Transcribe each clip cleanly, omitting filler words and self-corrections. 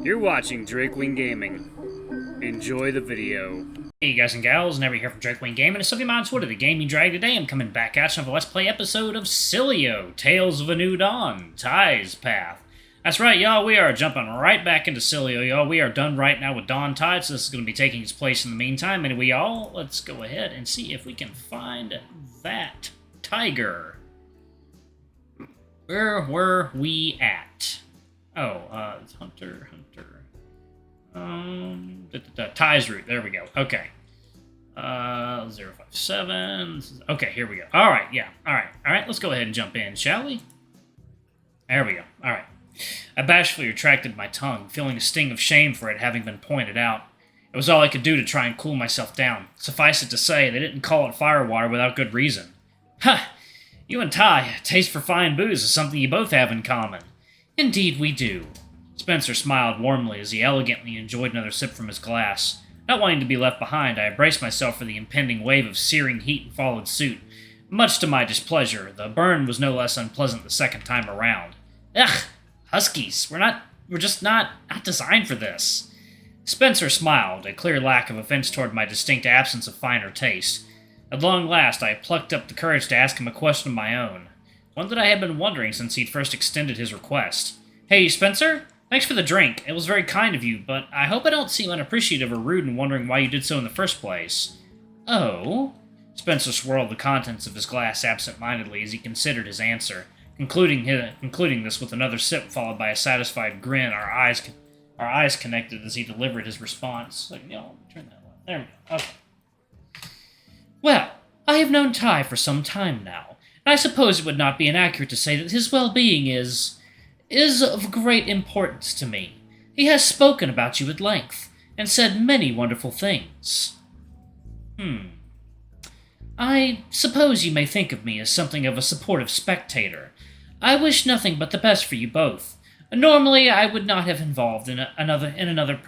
You're watching Drakewing Gaming. Enjoy the video. Hey guys and gals, Never here from Drakewing Gaming, and Sileo on Twitter, the Gaming Drag. Today I'm coming back at you with a Let's Play episode of Sileo, Tales of a New Dawn, Ty's Path. That's right, y'all, we are jumping right back into Sileo, y'all. We are done right now with Dawn Tide, so this is going to be taking its place in the meantime. And let's go ahead and see if we can find that tiger. Where were we at? Oh, it's Hunter. Ty's route. There we go. Okay. 057. Okay, here we go. Alright, yeah. Alright, let's go ahead and jump in, shall we? There we go. Alright. I bashfully retracted my tongue, feeling a sting of shame for it having been pointed out. It was all I could do to try and cool myself down. Suffice it to say, they didn't call it firewater without good reason. Ha! You and Ty, a taste for fine booze is something you both have in common. Indeed we do. Spencer smiled warmly as he elegantly enjoyed another sip from his glass. Not wanting to be left behind, I braced myself for the impending wave of searing heat and followed suit. Much to my displeasure, the burn was no less unpleasant the second time around. Ugh! Huskies! We're just not designed for this. Spencer smiled, a clear lack of offense toward my distinct absence of finer taste. At long last, I plucked up the courage to ask him a question of my own. One that I had been wondering since he'd first extended his request. Hey, Spencer? Thanks for the drink. It was very kind of you, but I hope I don't seem unappreciative or rude in wondering why you did so in the first place. Oh? Spencer swirled the contents of his glass absent-mindedly as he considered his answer, concluding this with another sip followed by a satisfied grin, our eyes connected as he delivered his response. Turn that one. There we go. Okay. Well, I have known Ty for some time now, and I suppose it would not be inaccurate to say that his well-being is of great importance to me. He has spoken about you at length, and said many wonderful things. I suppose you may think of me as something of a supportive spectator. I wish nothing but the best for you both. Normally, I would not have been involved in another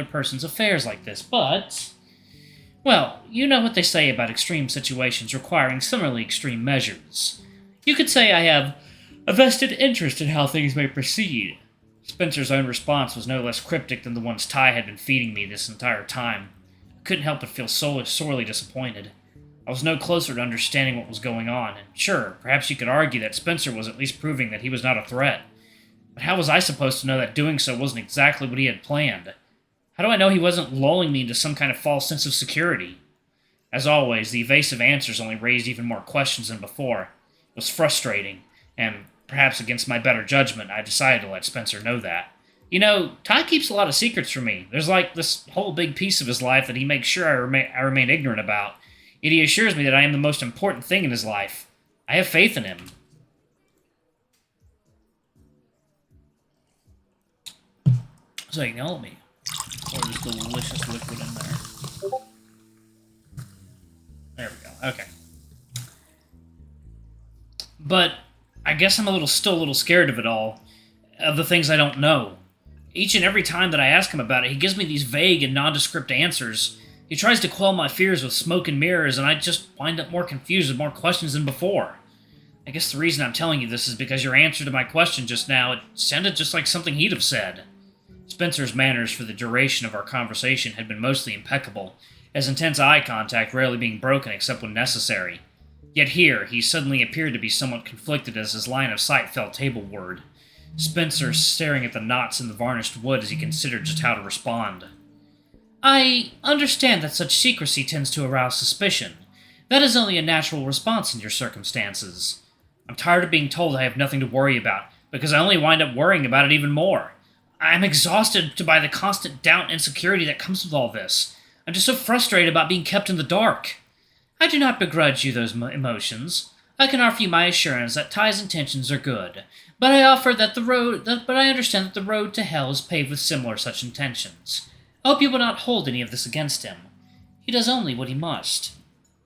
person's affairs like this, but well, you know what they say about extreme situations requiring similarly extreme measures. You could say I have a vested interest in how things may proceed. Spencer's own response was no less cryptic than the ones Ty had been feeding me this entire time. I couldn't help but feel sorely disappointed. I was no closer to understanding what was going on, and sure, perhaps you could argue that Spencer was at least proving that he was not a threat. But how was I supposed to know that doing so wasn't exactly what he had planned? How do I know he wasn't lulling me into some kind of false sense of security? As always, the evasive answers only raised even more questions than before. It was frustrating, and perhaps against my better judgment, I decided to let Spencer know that. You know, Ty keeps a lot of secrets from me. There's like this whole big piece of his life that he makes sure I remain ignorant about. Yet he assures me that I am the most important thing in his life. I have faith in him. So you can help me. Pour this delicious liquid in there. There we go. Okay. But I guess I'm still a little scared of it all, of the things I don't know. Each and every time that I ask him about it, he gives me these vague and nondescript answers. He tries to quell my fears with smoke and mirrors, and I just wind up more confused with more questions than before. I guess the reason I'm telling you this is because your answer to my question just now, it sounded just like something he'd have said. Spencer's manners for the duration of our conversation had been mostly impeccable, his intense eye contact rarely being broken except when necessary. Yet here, he suddenly appeared to be somewhat conflicted as his line of sight fell tableward. Spencer staring at the knots in the varnished wood as he considered just how to respond. I understand that such secrecy tends to arouse suspicion. That is only a natural response in your circumstances. I'm tired of being told I have nothing to worry about, because I only wind up worrying about it even more. I'm exhausted by the constant doubt and insecurity that comes with all this. I'm just so frustrated about being kept in the dark. I do not begrudge you those emotions. I can offer you my assurance that Ty's intentions are good, but I understand that the road to hell is paved with similar such intentions. I hope you will not hold any of this against him. He does only what he must.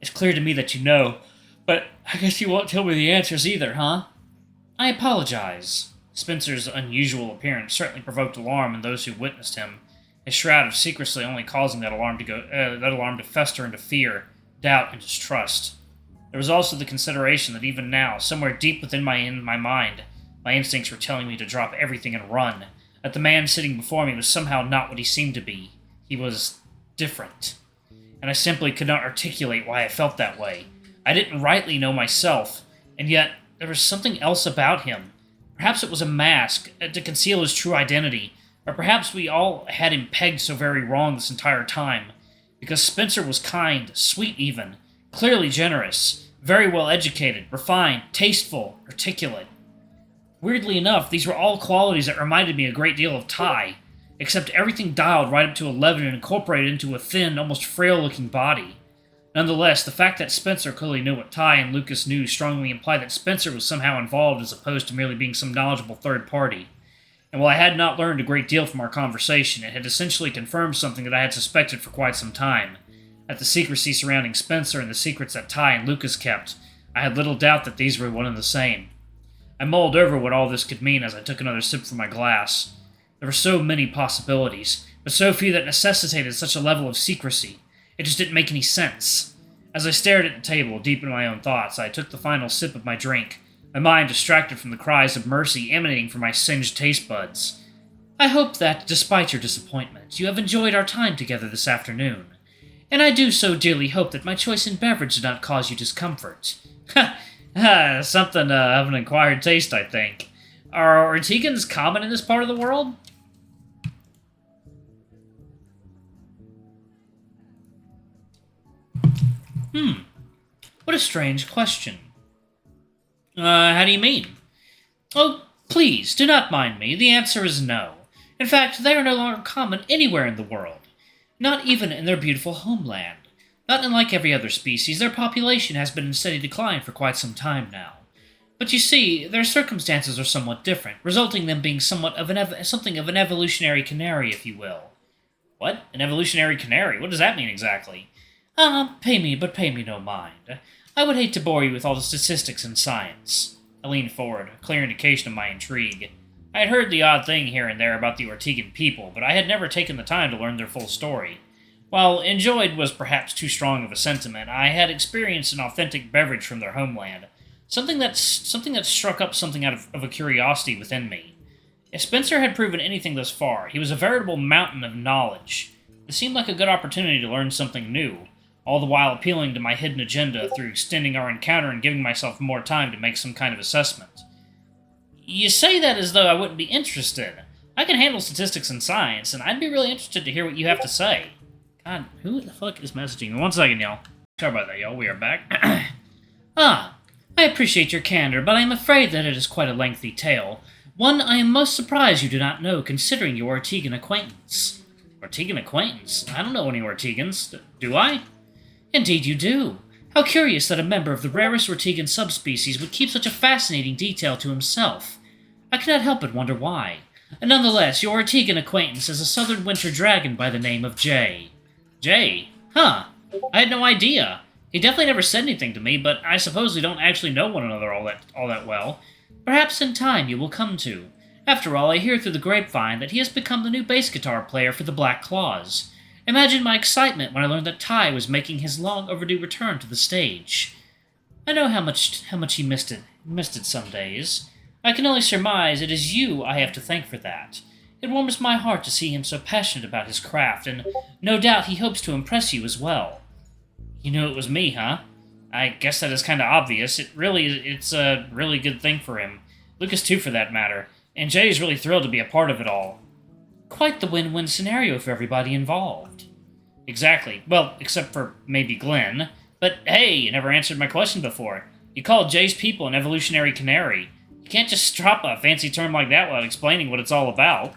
It's clear to me that you know, but I guess you won't tell me the answers either, huh? I apologize. Spencer's unusual appearance certainly provoked alarm in those who witnessed him, his shroud of secrecy only causing that alarm to fester into fear, doubt, and distrust. There was also the consideration that even now, somewhere deep within my mind, my instincts were telling me to drop everything and run, that the man sitting before me was somehow not what he seemed to be. He was different. And I simply could not articulate why I felt that way. I didn't rightly know myself, and yet there was something else about him. Perhaps it was a mask to conceal his true identity, or perhaps we all had him pegged so very wrong this entire time. Because Spencer was kind, sweet even, clearly generous, very well educated, refined, tasteful, articulate. Weirdly enough, these were all qualities that reminded me a great deal of Ty, except everything dialed right up to 11 and incorporated into a thin, almost frail-looking body. Nonetheless, the fact that Spencer clearly knew what Ty and Lucas knew strongly implied that Spencer was somehow involved as opposed to merely being some knowledgeable third party. And while I had not learned a great deal from our conversation, it had essentially confirmed something that I had suspected for quite some time. That the secrecy surrounding Spencer and the secrets that Ty and Lucas kept, I had little doubt that these were one and the same. I mulled over what all this could mean as I took another sip from my glass. There were so many possibilities, but so few that necessitated such a level of secrecy. It just didn't make any sense. As I stared at the table, deep in my own thoughts, I took the final sip of my drink, my mind distracted from the cries of mercy emanating from my singed taste buds. I hope that, despite your disappointment, you have enjoyed our time together this afternoon, and I do so dearly hope that my choice in beverage did not cause you discomfort. Something of an acquired taste, I think. Are Ortigans common in this part of the world? What a strange question. How do you mean? Oh, please, do not mind me. The answer is no. In fact, they are no longer common anywhere in the world. Not even in their beautiful homeland. Not unlike every other species, their population has been in steady decline for quite some time now. But you see, their circumstances are somewhat different, resulting in them being something of an evolutionary canary, if you will. What? An evolutionary canary? What does that mean exactly? Pay me no mind. I would hate to bore you with all the statistics in science. I leaned forward, a clear indication of my intrigue. I had heard the odd thing here and there about the Ortigan people, but I had never taken the time to learn their full story. While enjoyed was perhaps too strong of a sentiment, I had experienced an authentic beverage from their homeland, something that struck up something out of a curiosity within me. If Spencer had proven anything thus far, he was a veritable mountain of knowledge. It seemed like a good opportunity to learn something new, all the while appealing to my hidden agenda through extending our encounter and giving myself more time to make some kind of assessment. You say that as though I wouldn't be interested. I can handle statistics and science, and I'd be really interested to hear what you have to say. God, who the fuck is messaging me? 1 second, y'all. Sorry about that, y'all. We are back. I appreciate your candor, but I am afraid that it is quite a lengthy tale. One I am most surprised you do not know, considering your Ortigan acquaintance. Ortigan acquaintance? I don't know any Ortigans. Do I? Indeed you do. How curious that a member of the rarest Ortigan subspecies would keep such a fascinating detail to himself. I cannot help but wonder why. And nonetheless, your Ortigan acquaintance is a southern winter dragon by the name of Jay. Jay? Huh. I had no idea. He definitely never said anything to me, but I suppose we don't actually know one another all that well. Perhaps in time you will come to. After all, I hear through the grapevine that he has become the new bass guitar player for the Black Claws. Imagine my excitement when I learned that Ty was making his long overdue return to the stage. I know how much he missed it some days. I can only surmise it is you I have to thank for that. It warms my heart to see him so passionate about his craft, and no doubt he hopes to impress you as well. You knew it was me, huh? I guess that is kind of obvious. It's a really good thing for him. Lucas too, for that matter. And Jay is really thrilled to be a part of it all. Quite the win-win scenario for everybody involved. Exactly. Well, except for maybe Glenn. But hey, you never answered my question before. You called Jay's people an evolutionary canary. You can't just drop a fancy term like that without explaining what it's all about.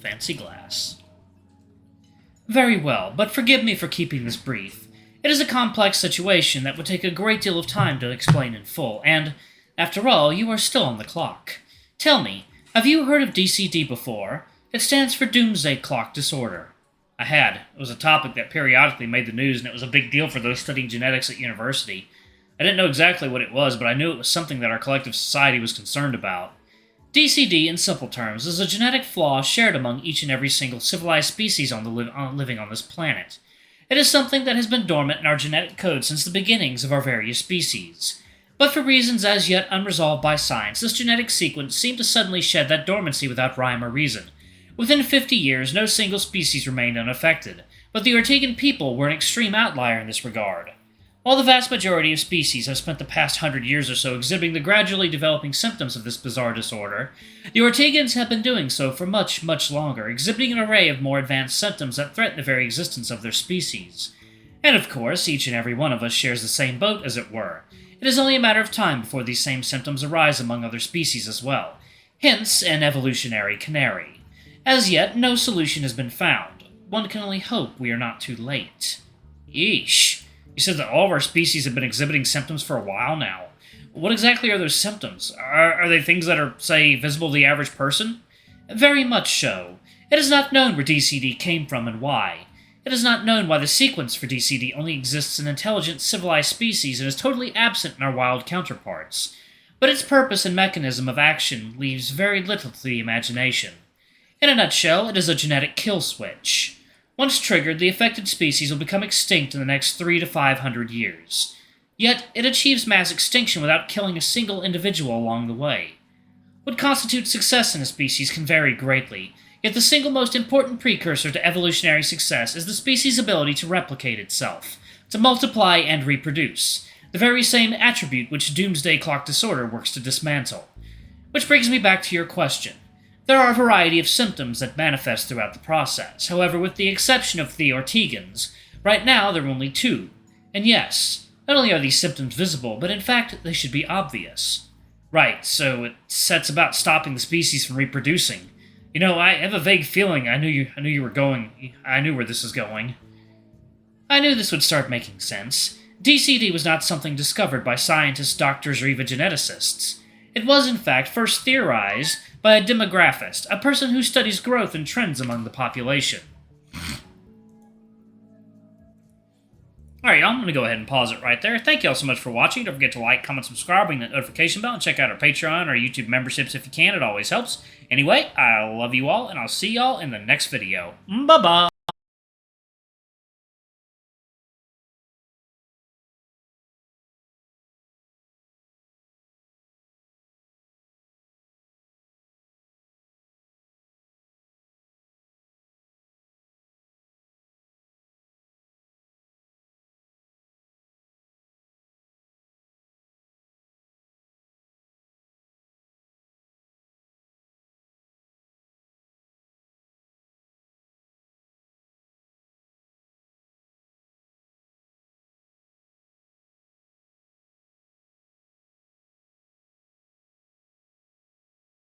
Fancy glass. Very well, but forgive me for keeping this brief. It is a complex situation that would take a great deal of time to explain in full, and, after all, you are still on the clock. Tell me, have you heard of DCD before? It stands for Doomsday Clock Disorder. I had. It was a topic that periodically made the news, and it was a big deal for those studying genetics at university. I didn't know exactly what it was, but I knew it was something that our collective society was concerned about. DCD, in simple terms, is a genetic flaw shared among each and every single civilized species living on this planet. It is something that has been dormant in our genetic code since the beginnings of our various species. But for reasons as yet unresolved by science, this genetic sequence seemed to suddenly shed that dormancy without rhyme or reason. Within 50 years, no single species remained unaffected, but the Ortigan people were an extreme outlier in this regard. While the vast majority of species have spent the past 100 years or so exhibiting the gradually developing symptoms of this bizarre disorder, the Ortigans have been doing so for much, much longer, exhibiting an array of more advanced symptoms that threaten the very existence of their species. And of course, each and every one of us shares the same boat, as it were. It is only a matter of time before these same symptoms arise among other species as well. Hence, an evolutionary canary. As yet, no solution has been found. One can only hope we are not too late. Yeesh. You said that all of our species have been exhibiting symptoms for a while now. What exactly are those symptoms? Are they things that are, say, visible to the average person? Very much so. It is not known where DCD came from and why. It is not known why the sequence for DCD only exists in intelligent, civilized species and is totally absent in our wild counterparts. But its purpose and mechanism of action leaves very little to the imagination. In a nutshell, it is a genetic kill switch. Once triggered, the affected species will become extinct in the next 300 to 500 years. Yet, it achieves mass extinction without killing a single individual along the way. What constitutes success in a species can vary greatly, yet the single most important precursor to evolutionary success is the species' ability to replicate itself, to multiply and reproduce, the very same attribute which Doomsday clock disorder works to dismantle. Which brings me back to your question. There are a variety of symptoms that manifest throughout the process. However, with the exception of the Ortigans, right now there are only two. And yes, not only are these symptoms visible, but in fact they should be obvious. Right, so it sets about stopping the species from reproducing. You know, I have a vague feeling I knew where this was going. I knew this would start making sense. DCD was not something discovered by scientists, doctors, or even geneticists. It was, in fact, first theorized by a demographist, a person who studies growth and trends among the population. Alright, y'all, I'm going to go ahead and pause it right there. Thank y'all so much for watching. Don't forget to like, comment, subscribe, ring that notification bell, and check out our Patreon or YouTube memberships if you can. It always helps. Anyway, I love you all, and I'll see y'all in the next video. Bye-bye!